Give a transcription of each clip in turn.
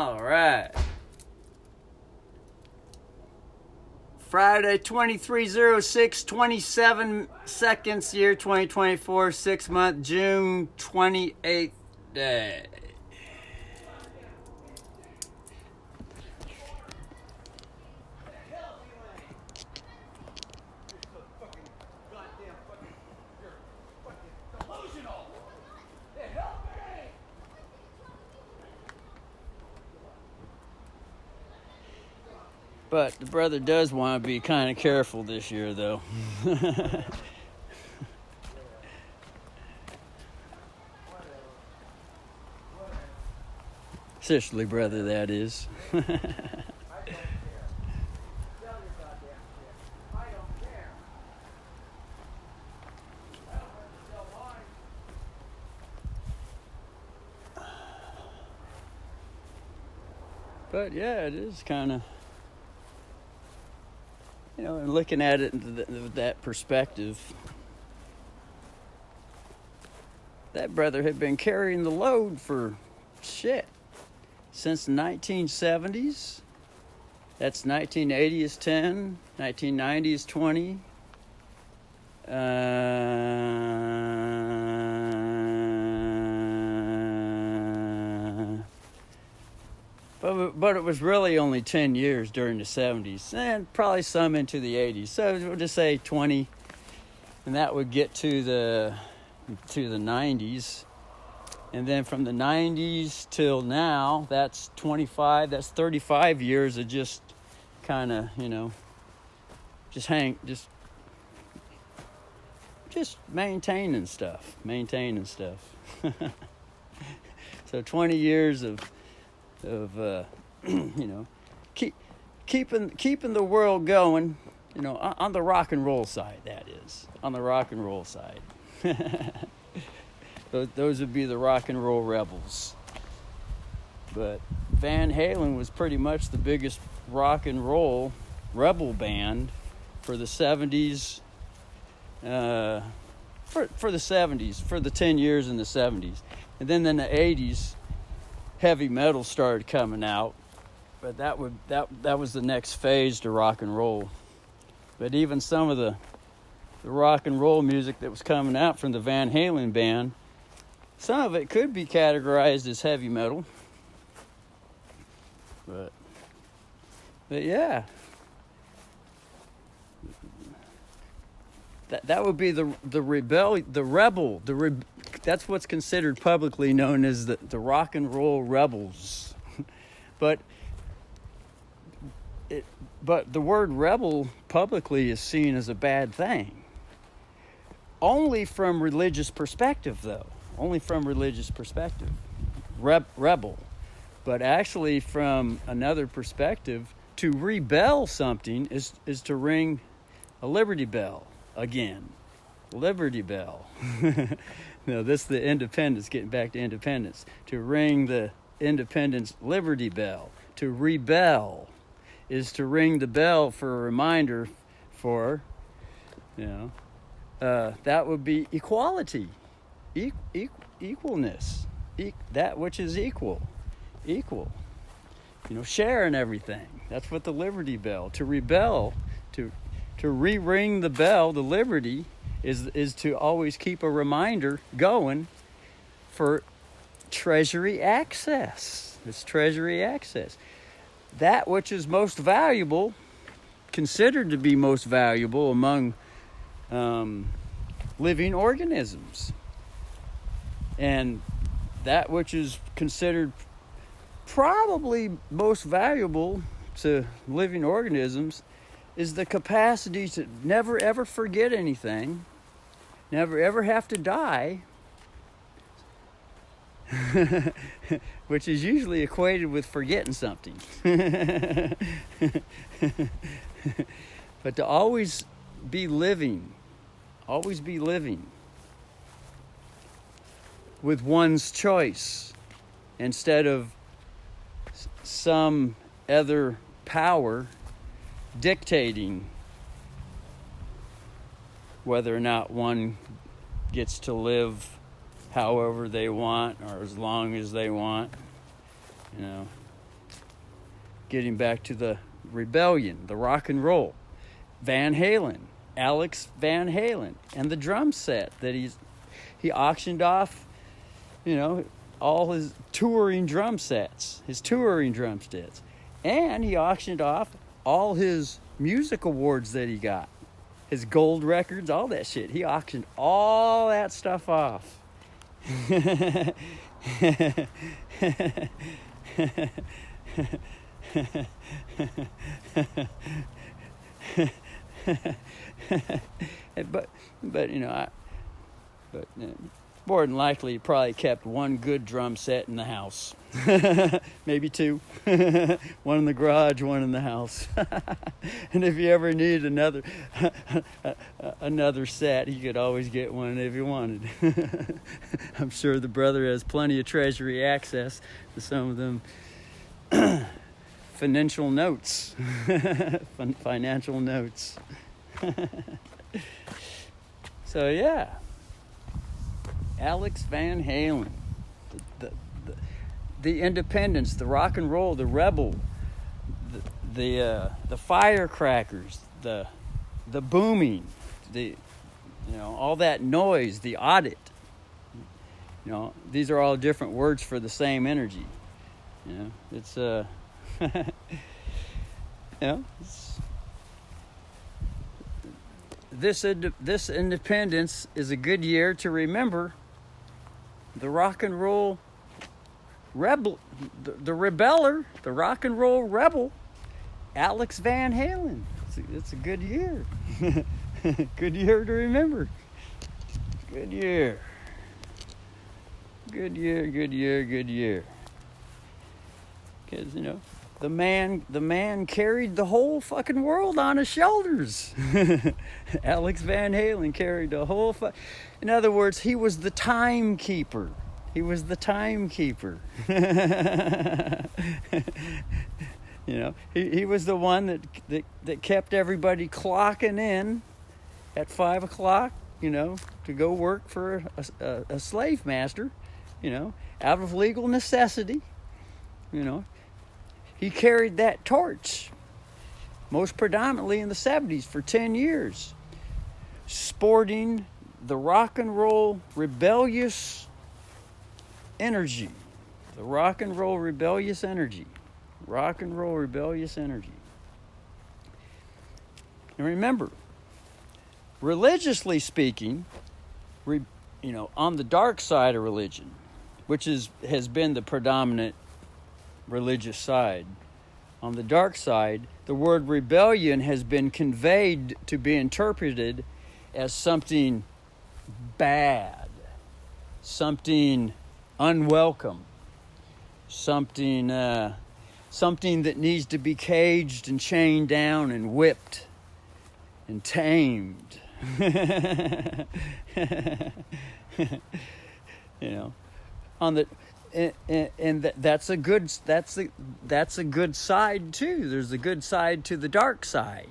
All right. Friday, 2306, 27 seconds, year 2024, 6-month, June 28th day. But the brother does want to be kind of careful this year, though. Sisterly brother, that is. But yeah, it is kind of, and looking at it with that perspective, that brother had been carrying the load for since the 1970s. That's 1980 is 10, 1990 is 20. But it was really only 10 years during the 70s and probably some into the 80s. So we'll just say 20, and that would get to the 90s. And then from the 90s till now, that's 25, that's 35 years of just kind of, just maintaining stuff. So 20 years of keeping the world going, on the rock and roll side, that is, on the rock and roll side. Those would be the rock and roll rebels. But Van Halen was pretty much the biggest rock and roll rebel band for the 70s, for the 70s, for the 10 years in the 70s. And then in the 80s, heavy metal started coming out, but that was the next phase to rock and roll. But even some of the rock and roll music that was coming out from the Van Halen band, some of it could be categorized as heavy metal. But yeah, that would be the rebel. That's what's considered publicly known as the rock and roll rebels. But the word rebel publicly is seen as a bad thing. Only from religious perspective, though. Only from religious perspective. Rebel. But actually, from another perspective, to rebel something is to ring a liberty bell again. Liberty bell. No, this is the independence, getting back to independence. To ring the independence liberty bell. To rebel is to ring the bell for a reminder for, that would be equality. Equalness. That which is equal. Sharing everything. That's what the liberty bell. To rebel, to re-ring the bell, the liberty, is to always keep a reminder going for treasury access. It's treasury access. That which is most valuable, considered to be most valuable among living organisms. And that which is considered probably most valuable to living organisms is the capacity to never ever forget anything, never ever have to die, which is usually equated with forgetting something. But to always be living with one's choice instead of some other power dictating whether or not one gets to live however they want or as long as they want. getting back to the rebellion, the rock and roll. Van Halen, Alex Van Halen, and the drum set that he auctioned off, all his touring drum sets, and he auctioned off all his music awards that he got, his gold records, all that shit. He auctioned all that stuff off. but more than likely, he probably kept one good drum set in the house, maybe two, one in the garage, one in the house. And if you ever need another set, he could always get one if he wanted. I'm sure the brother has plenty of treasury access to some of them financial notes. So yeah, Alex Van Halen, the independence, the rock and roll, the rebel, the firecrackers, the booming, all that noise, the audit. These are all different words for the same energy. It's this independence is a good year to remember the rock and roll rebel, the rebeller, the rock and roll rebel, Alex Van Halen. It's a good year. Good year to remember. Good year. Because, the man carried the whole fucking world on his shoulders. Alex Van Halen carried the whole in other words, he was the timekeeper. He was the timekeeper. He was the one that kept everybody clocking in at 5 o'clock, to go work for a slave master, out of legal necessity, He carried that torch, most predominantly in the 70s for 10 years, sporting the rock and roll rebellious energy. The rock and roll rebellious energy. And remember, religiously speaking, on the dark side of religion, which has been the predominant religious side, on the dark side, the word rebellion has been conveyed to be interpreted as something bad, something unwelcome, something that needs to be caged and chained down and whipped and tamed. On the and that's a good side too. There's a good side to the dark side,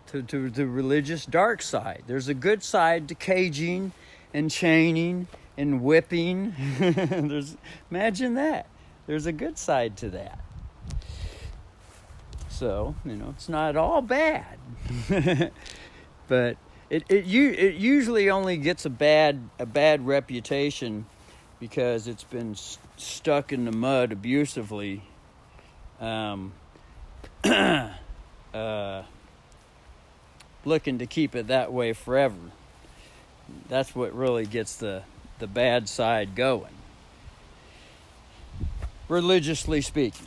to the religious dark side. There's a good side to caging and chaining and whipping. Imagine that. There's a good side to that. So it's not all bad, but it usually only gets a bad reputation because it's been stuck in the mud abusively, looking to keep it that way forever. That's what really gets the bad side going. Religiously speaking.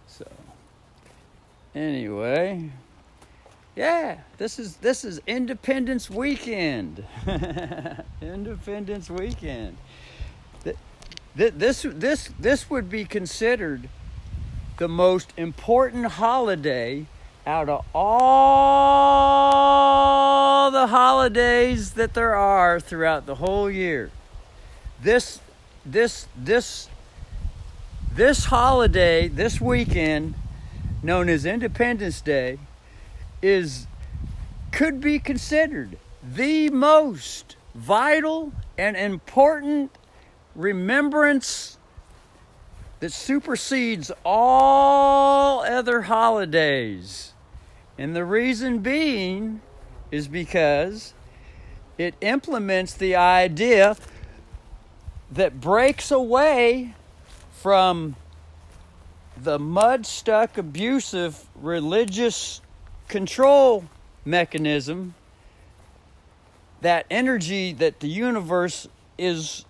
So, anyway. Yeah, this is Independence Weekend. Independence Weekend. This would be considered the most important holiday out of all the holidays that there are throughout the whole year. This holiday, this weekend, known as Independence Day, could be considered the most vital and important remembrance that supersedes all other holidays. And the reason being is because it implements the idea that breaks away from the mud-stuck, abusive, religious control mechanism, that energy that the universe is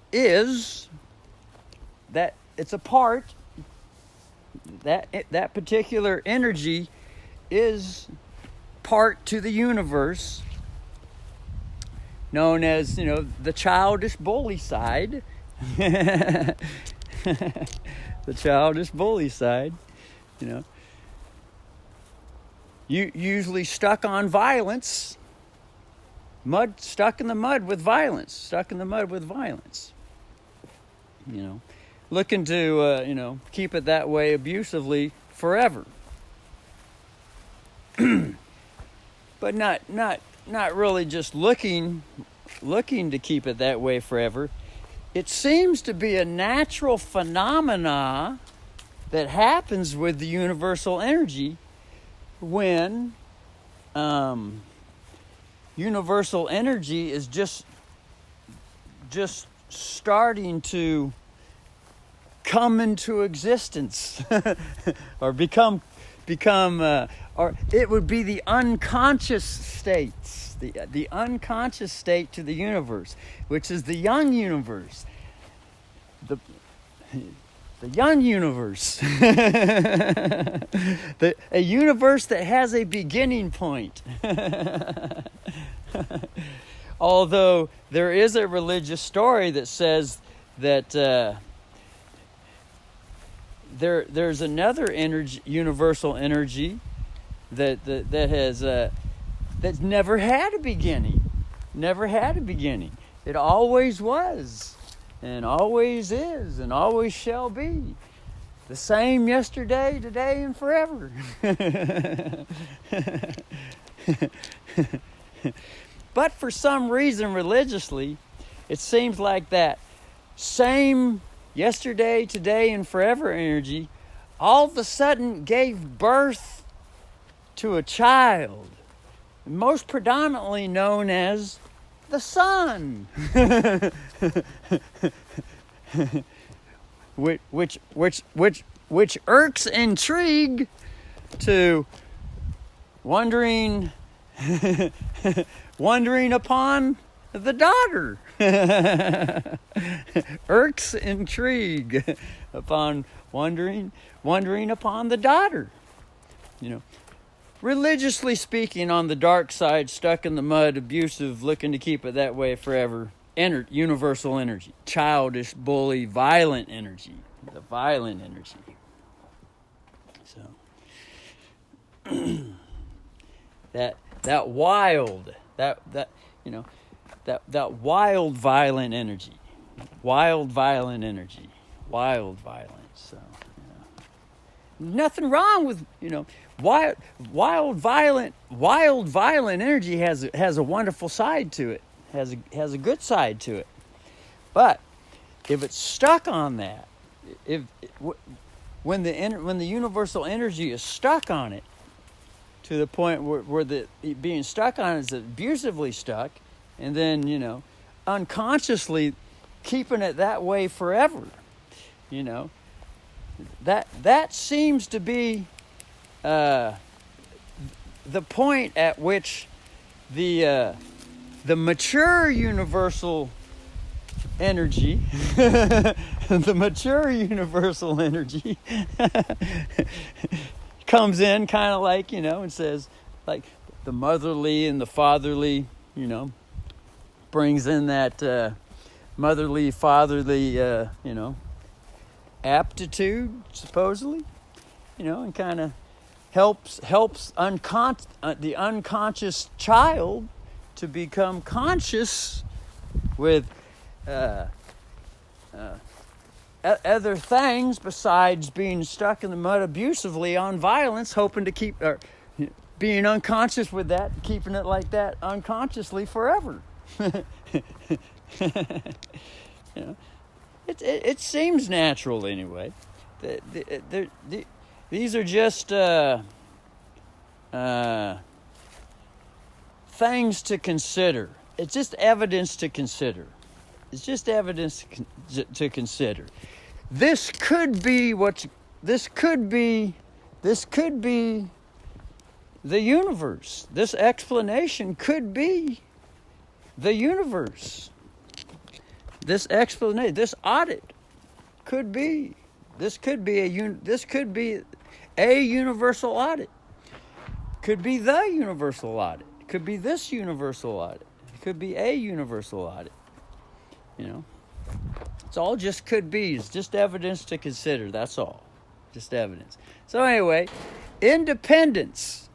that it's a part, that particular energy is part to the universe, known as, the childish bully side. The childish bully side, usually stuck on violence, stuck in the mud with violence, looking to, keep it that way abusively forever. But not really just looking to keep it that way forever. It seems to be a natural phenomena that happens with the universal energy when universal energy is just starting to come into existence or become or it would be the unconscious states, the unconscious state to the universe, which is the young universe, the young universe, a universe that has a beginning point. Although there is a religious story that says that there's another energy, universal energy, that has that's never had a beginning. It always was, and always is, and always shall be. The same yesterday, today, and forever. But for some reason, religiously, it seems like that same yesterday, today, and forever energy all of a sudden gave birth to a child, most predominantly known as the sun, which irks intrigue to wondering upon the daughter. Irks intrigue upon wondering upon the daughter. Religiously speaking, on the dark side, stuck in the mud, abusive, looking to keep it that way forever. Universal energy, childish, bully, violent energy, the violent energy. So that wild, that wild, violent energy, wild violence. So nothing wrong with wild violent energy has a wonderful side to it, has a good side to it. But if it's stuck on that, when the universal energy is stuck on it to the point where being stuck on it is abusively stuck, and then unconsciously keeping it that way forever, that seems to be the point at which the mature universal energy, the mature universal energy comes in, kind of like, and says, like, the motherly and the fatherly, brings in that motherly, fatherly, aptitude, supposedly, and kind of helps the unconscious child to become conscious with other things besides being stuck in the mud abusively on violence, hoping to keep, or being unconscious with that, keeping it like that unconsciously forever. It seems natural anyway. These are just things to consider. It's just evidence to consider. It's just evidence to consider. This could be the universe. This explanation could be the universe. This explanation, this audit could be. This could be a universal audit. Could be the universal audit. Could be this universal audit. It could be a universal audit. It's all just could be. It's just evidence to consider. That's all. Just evidence. So anyway, independence,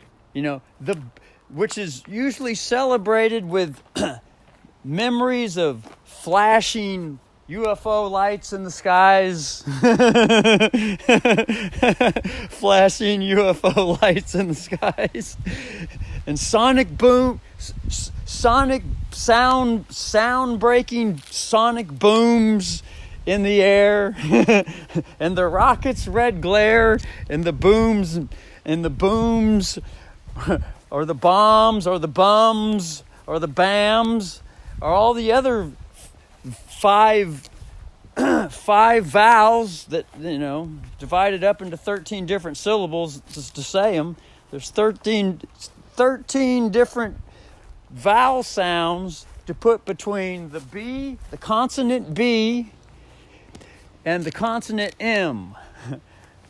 which is usually celebrated with memories of flashing UFO lights in the skies. Flashing UFO lights in the skies. And sonic boom, sonic sound breaking sonic booms in the air. And the rockets' red glare and the booms or the bombs or the bums or the bams or all the other five vowels that, divided up into 13 different syllables just to say them. There's 13 different vowel sounds to put between the B, the consonant B, and the consonant M.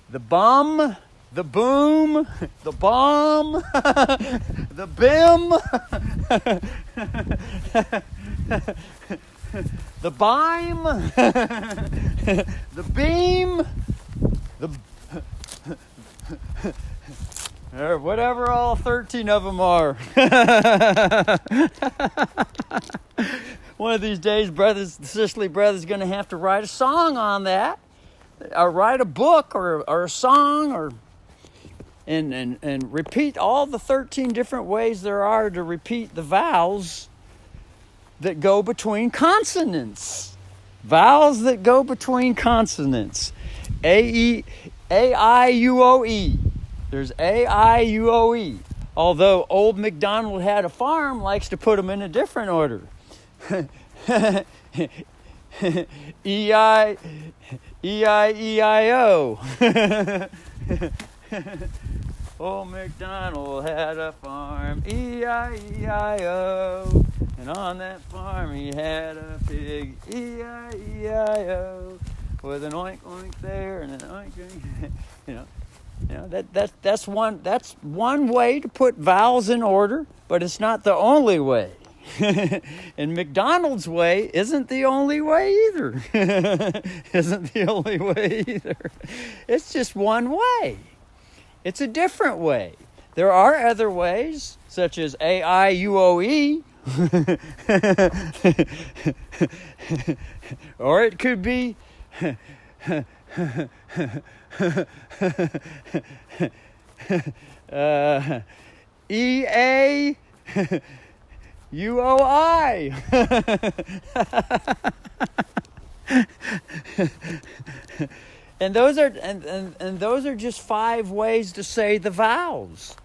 The bum, the boom, the bomb, the bim, the bime, the beam, or whatever all 13 of them are. One of these days, the Sicily Brothers, going to have to write a song on that, or write a book or a song, and repeat all the 13 different ways there are to repeat the vowels that go between consonants. Vowels that go between consonants. A-I-U-O-E. There's A-I-U-O-E. Although Old MacDonald Had a Farm likes to put them in a different order. E-I-E-I-O. Old MacDonald had a farm, E-I-E-I-O. And on that farm he had a pig, E-I-E-I-O. With an oink oink there and an oink oink. That's one way to put vowels in order, but it's not the only way. And McDonald's way isn't the only way either. Isn't the only way either. It's just one way. It's a different way. There are other ways, such as A-I-U-O-E. Or it could be E-A-U-O-I. And those are just 5 ways to say the vowels.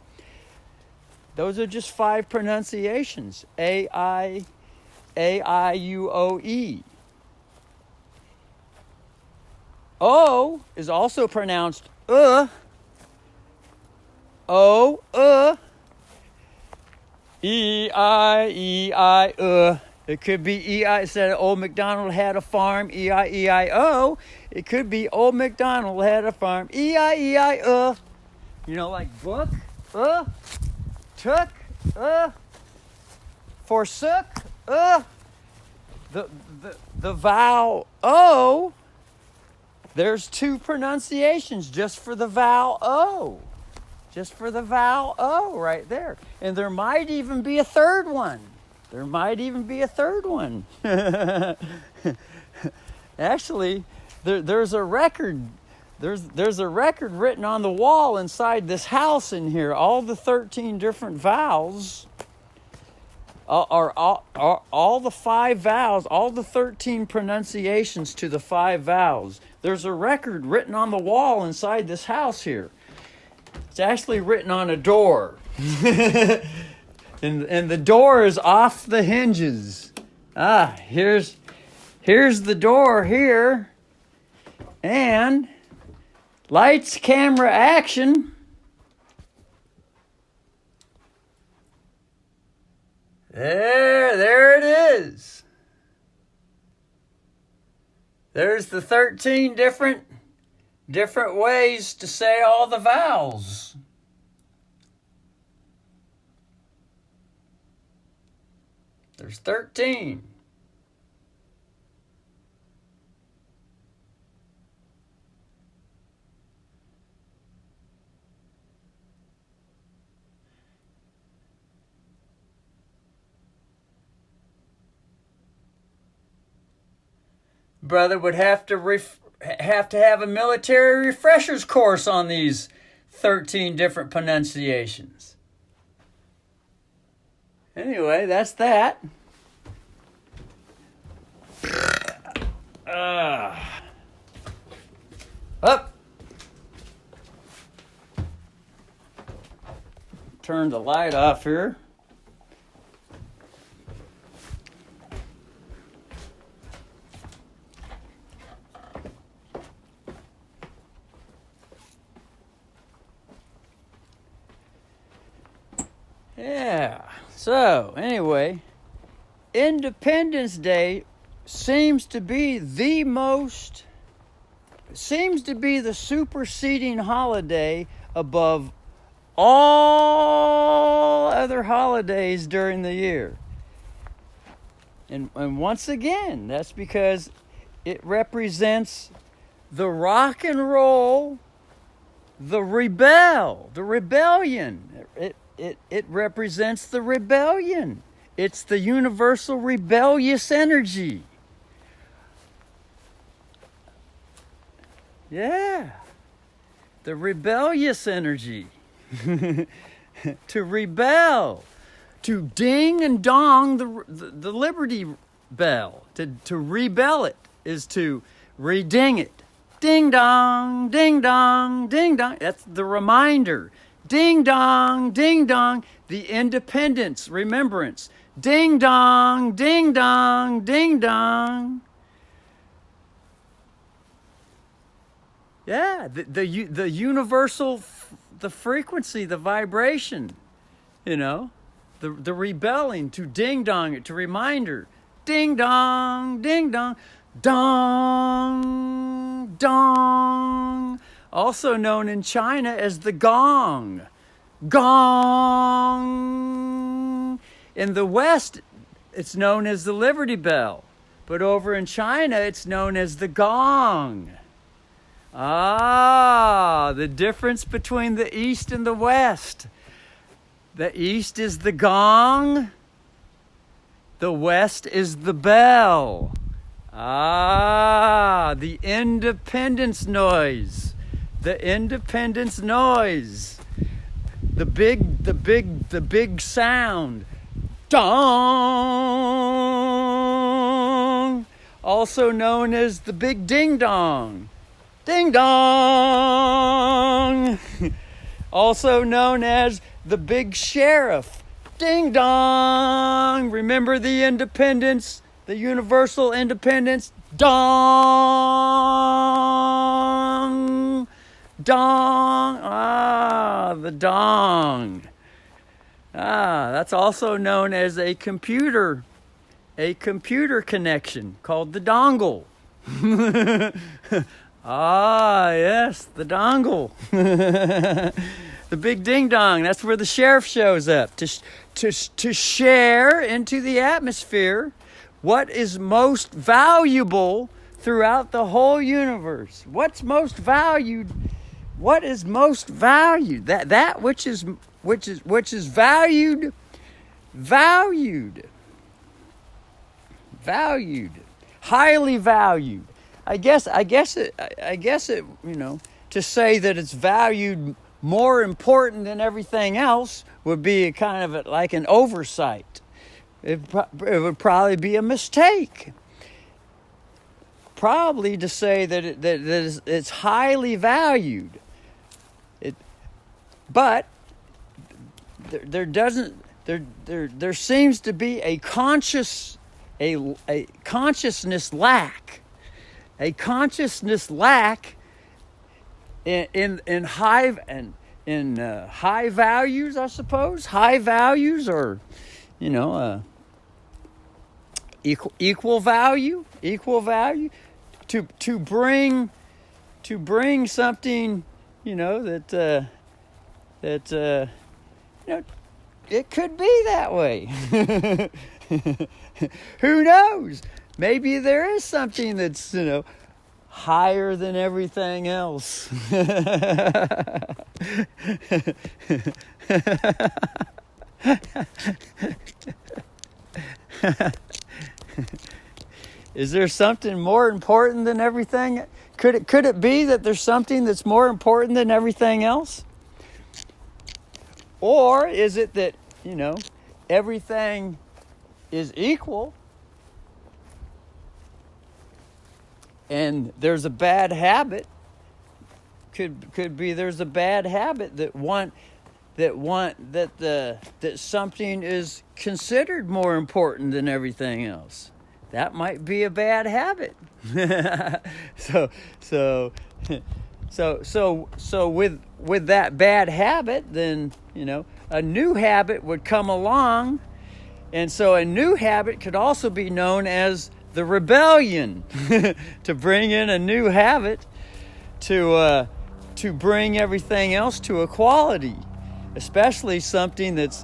Those are just 5 pronunciations. A-I-U-O-E. O is also pronounced O, E-I-E-I, It could be E-I, said Old MacDonald had a farm, E-I-E-I-O. It could be Old MacDonald had a farm, E-I-E-I-O. Like book, took, forsook, The vowel O, there's 2 pronunciations just for the vowel O. Just for the vowel O right there. And there might even be a third one. Actually, there's a record. There's a record written on the wall inside this house in here. All the 13 different vowels are all the 5 vowels, all the 13 pronunciations to the 5 vowels. There's a record written on the wall inside this house here. It's actually written on a door. and the door is off the hinges. Here's the door here. And lights, camera, action. There it is. There's the 13 different ways to say all the vowels. There's 13. Brother would have to have a military refreshers course on these 13 different pronunciations. Anyway, that's that. Up. Turn the light off here. Yeah. So, anyway, Independence Day seems to be the superseding holiday above all other holidays during the year. And once again, that's because it represents the rock and roll, the rebellion. It represents the rebellion. It's the universal rebellious energy. Yeah. The rebellious energy. To rebel. To ding and dong the Liberty Bell. To rebel it is to re-ding it. Ding dong, ding dong, ding dong. That's the reminder. Ding dong, the independence, remembrance. Ding dong, ding dong, ding dong. Yeah, the universal, the frequency, the vibration, the rebelling, to ding dong it, to reminder. Ding dong, dong, dong. Also known in China as the gong. Gong. In the West, it's known as the Liberty Bell. But over in China, it's known as the gong. The difference between the East and the West. The East is the gong. The West is the bell. The independence noise. The independence noise. The big sound. Dong. Also known as the big ding dong. Ding dong. Also known as the big sheriff. Ding dong. Remember the independence, the universal independence. Dong. Dong. The dong. That's also known as a computer connection called the dongle. Yes, the dongle. The big ding dong, that's where the sheriff shows up to share into the atmosphere what is most valuable throughout the whole universe. What's most valued? What is most valued? That which is valued, highly valued. I guess it, to say that it's valued more important than everything else would be like an oversight. it would probably be a mistake. Probably to say that it's highly valued. But there seems to be a consciousness lack in high values, I suppose. High values, or equal value to bring something, that it could be that way. Who knows? Maybe there is something that's, higher than everything else. Is there something more important than everything? Could it be that there's something that's more important than everything else? Or is it that, everything is equal, and there's a bad habit? Could be there's a bad habit that something is considered more important than everything else. That might be a bad habit. So with that bad habit, then a new habit would come along, and so a new habit could also be known as the rebellion. To bring in a new habit to bring everything else to equality, especially something that's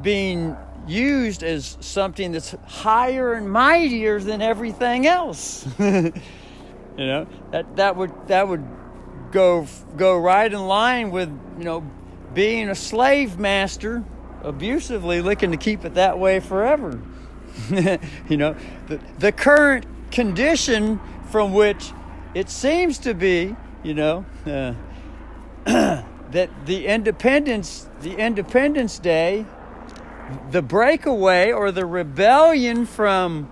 being used as something that's higher and mightier than everything else. That would go right in line with being a slave master abusively looking to keep it that way forever. The current condition from which it seems to be, that the Independence Day, the breakaway or the rebellion from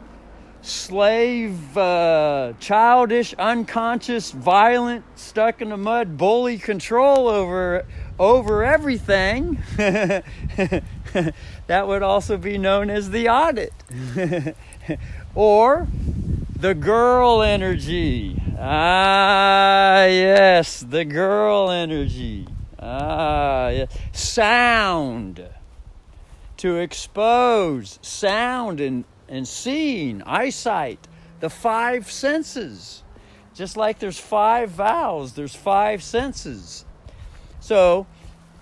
slave, childish, unconscious, violent, stuck in the mud, bully control over everything, that would also be known as the audit. Or the girl energy. Ah, yes, the girl energy. Ah, yes. Sound. To expose sound and seeing, eyesight, the five senses. Just like there's 5 vowels, there's 5 senses. So,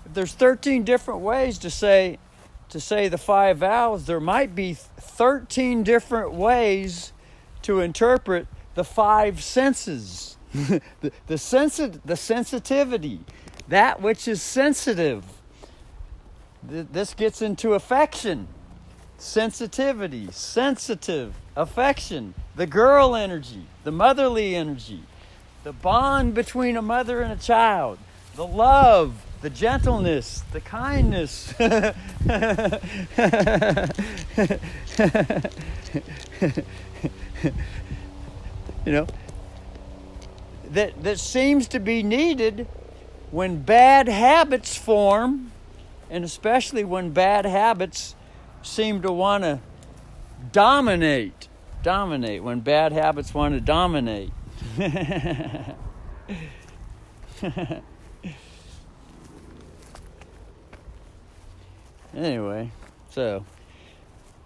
if there's 13 different ways to say the 5 vowels, there might be 13 different ways to interpret the 5 senses. the sensitivity, that which is sensitive. This gets into affection, sensitivity, sensitive, affection, the girl energy, the motherly energy, the bond between a mother and a child, the love, the gentleness, the kindness. That seems to be needed when bad habits form. And especially when bad habits seem to want to dominate, when bad habits want to dominate. Anyway, so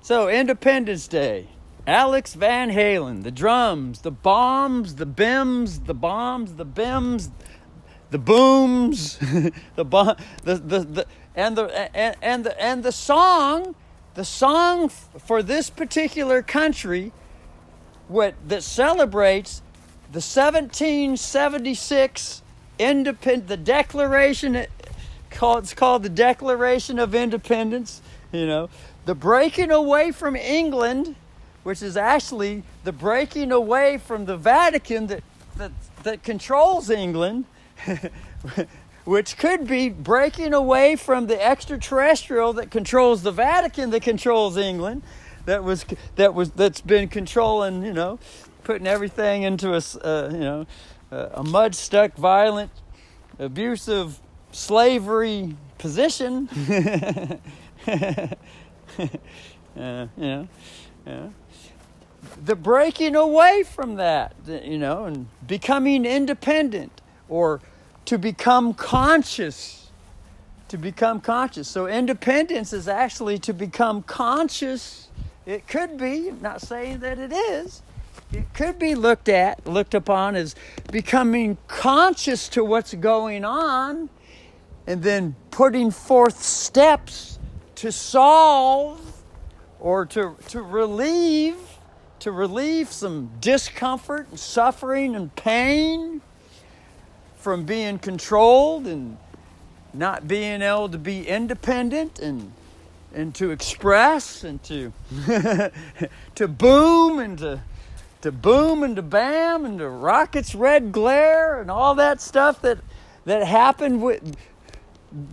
Independence Day, Alex Van Halen, the drums, the bombs, the bims, the bombs, the bims, the booms, the song for this particular country, that celebrates the 1776 the Declaration. It's called the Declaration of Independence. The breaking away from England, which is actually the breaking away from the Vatican that controls England. which could be breaking away from the extraterrestrial that controls the Vatican, that controls England, that's been controlling, putting everything into a mud-stuck, violent, abusive slavery position. The breaking away from that, and becoming independent, or to become conscious. So independence is actually to become conscious. It could be, not saying that it is, it could be looked upon as becoming conscious to what's going on, and then putting forth steps to solve or to relieve some discomfort and suffering and pain from being controlled and not being able to be independent and to express and to to boom and to boom and to bam and to rockets red glare and all that stuff that happened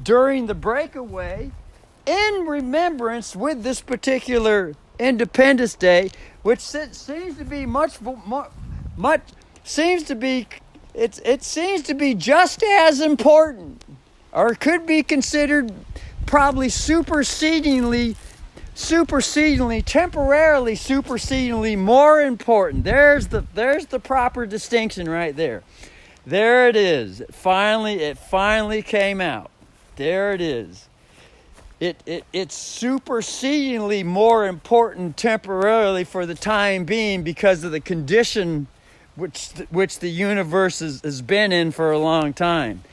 during the breakaway, in remembrance with this particular Independence Day, which seems to be it seems to be just as important, or could be considered probably temporarily supersedingly more important. There's the proper distinction right there. There it is. It finally came out. There it is. It's supersedingly more important temporarily for the time being because of the condition which the universe has been in for a long time.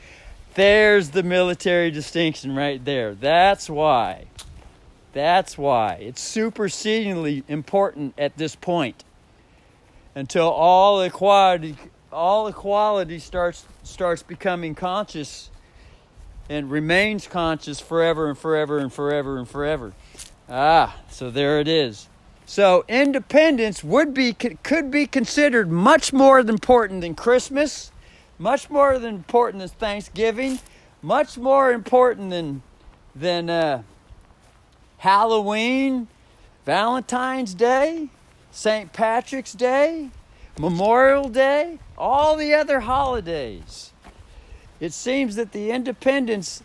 There's the military distinction right there. That's why. It's supersedingly important at this point, until all equality starts becoming conscious and remains conscious forever and forever and forever and forever. So there it is. So independence could be considered much more important than Christmas, much more than important than Thanksgiving, much more important than Halloween, Valentine's Day, St. Patrick's Day, Memorial Day, all the other holidays. It seems that the independence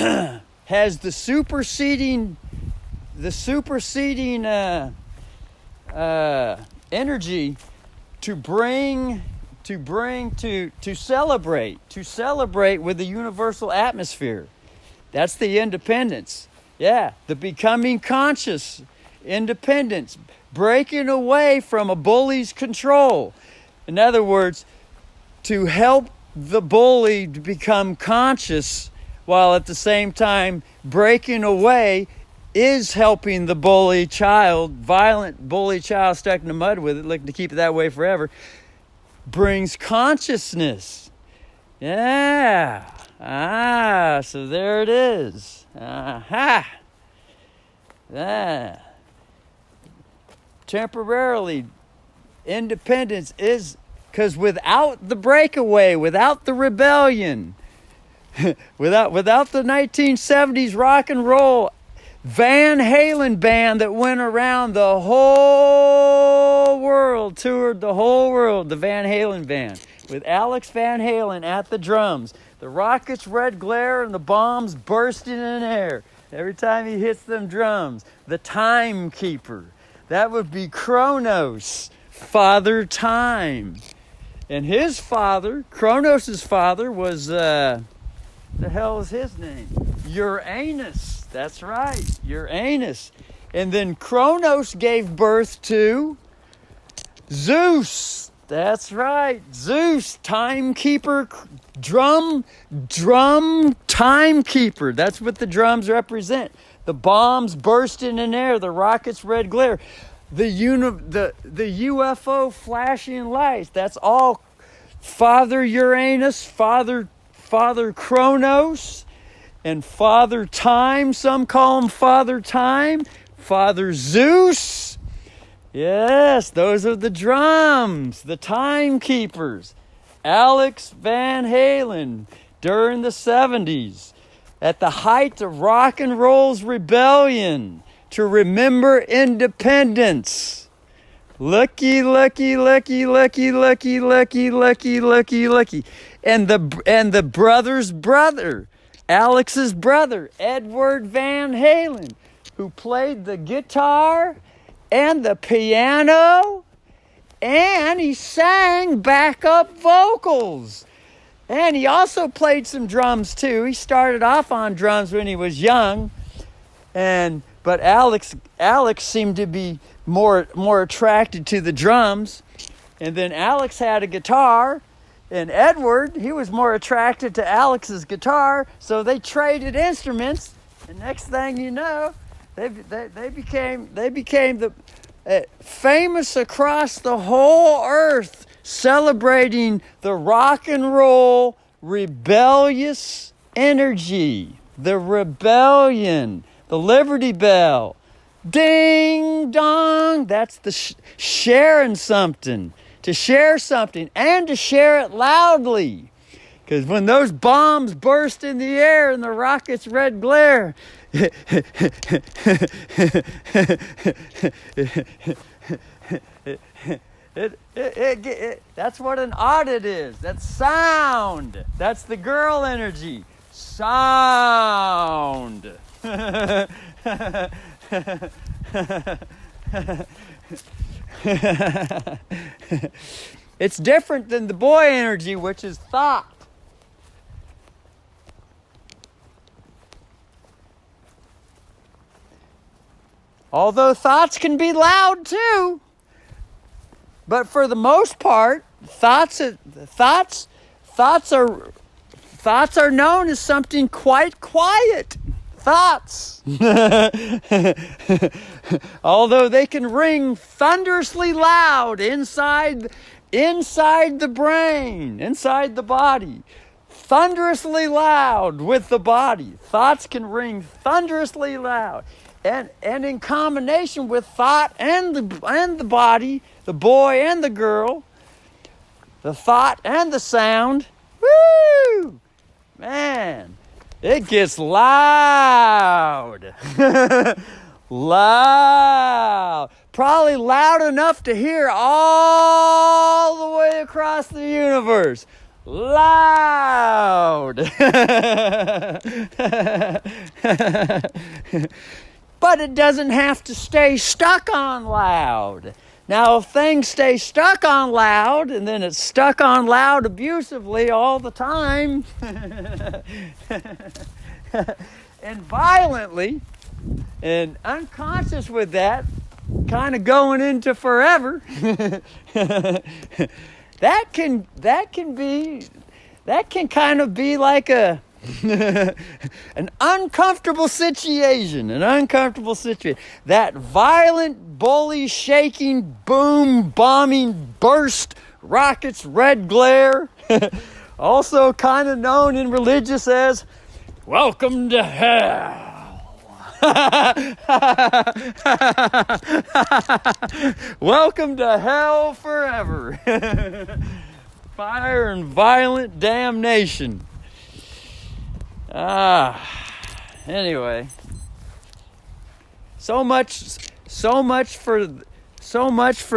has the superseding energy to celebrate with the universal atmosphere. That's the independence. Yeah, the becoming conscious independence, breaking away from a bully's control. In other words, to help the bully to become conscious, while at the same time breaking away is helping the violent bully child stuck in the mud with it, looking to keep it that way forever, brings consciousness. Yeah. So there it is. Temporarily, independence is, because without the breakaway, without the rebellion, without the 1970s rock and roll Van Halen band that went around the whole world, toured the whole world, the Van Halen band, with Alex Van Halen at the drums, the rockets red glare and the bombs bursting in air every time he hits them drums. The timekeeper, that would be Kronos, Father Time. And his father, Kronos' father, was, the hell is his name? Uranus. That's right, Uranus. And then Kronos gave birth to Zeus. That's right, Zeus, timekeeper, drum timekeeper. That's what the drums represent. The bombs bursting in air, the rockets red glare, the UFO flashing lights. That's all Father Uranus, Father Kronos, and Father Time. Some call him Father Time, Father Zeus. Yes, those are the drums, the timekeepers. Alex Van Halen during the 70s, at the height of rock and roll's rebellion, to remember independence. Lucky, lucky, lucky, lucky, lucky, lucky, lucky, lucky, lucky. And the brother's brother, Alex's brother, Edward Van Halen, who played the guitar and the piano, and he sang backup vocals. And he also played some drums too. He started off on drums when he was young, but Alex seemed to be more attracted to the drums. And then Alex had a guitar, and Edward, he was more attracted to Alex's guitar, so they traded instruments. And next thing you know, they became the famous across the whole earth, celebrating the rock and roll rebellious energy, the rebellion, the Liberty Bell. Ding dong. That's the sharing something. To share something and to share it loudly. Because when those bombs burst in the air and the rocket's red glare, that's what an audit is. That's sound. That's the girl energy. Sound. It's different than the boy energy, which is thought. Although thoughts can be loud too. But for the most part, thoughts are known as something quite quiet. Thoughts. Although they can ring thunderously loud inside the brain, inside the body. Thunderously loud with the body. Thoughts can ring thunderously loud. And in combination with thought and the body, the boy and the girl, the thought and the sound, woo! Man, it gets loud. Loud. Probably loud enough to hear all the way across the universe. Loud. But it doesn't have to stay stuck on loud. Now, if things stay stuck on loud, and then it's stuck on loud abusively all the time, and violently, and unconscious with that, kind of going into forever, that can kind of be like an uncomfortable situation. That violent, bully, shaking, boom, bombing, burst, rockets, red glare, also kind of known in religious as welcome to hell. Welcome to hell forever. Fire and violent damnation. Anyway, so much for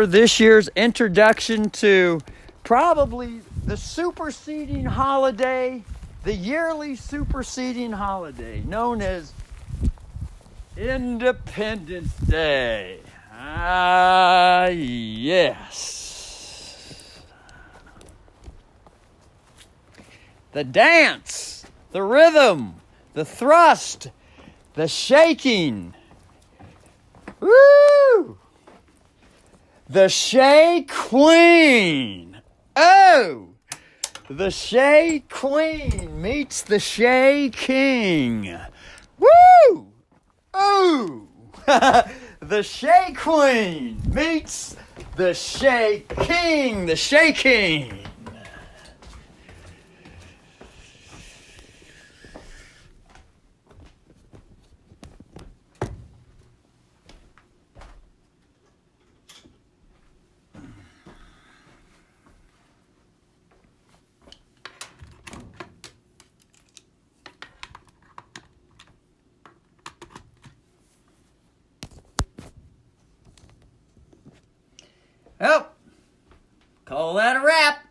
this year's introduction to probably the superseding holiday, the yearly superseding holiday known as Independence Day. Yes. The dance, the rhythm, the thrust, the shaking. Woo! The Shay Queen. Oh! The Shay Queen meets the Shay King. Woo! Ooh! The Shay Queen meets the Shay King, the Shay King. Call that a wrap.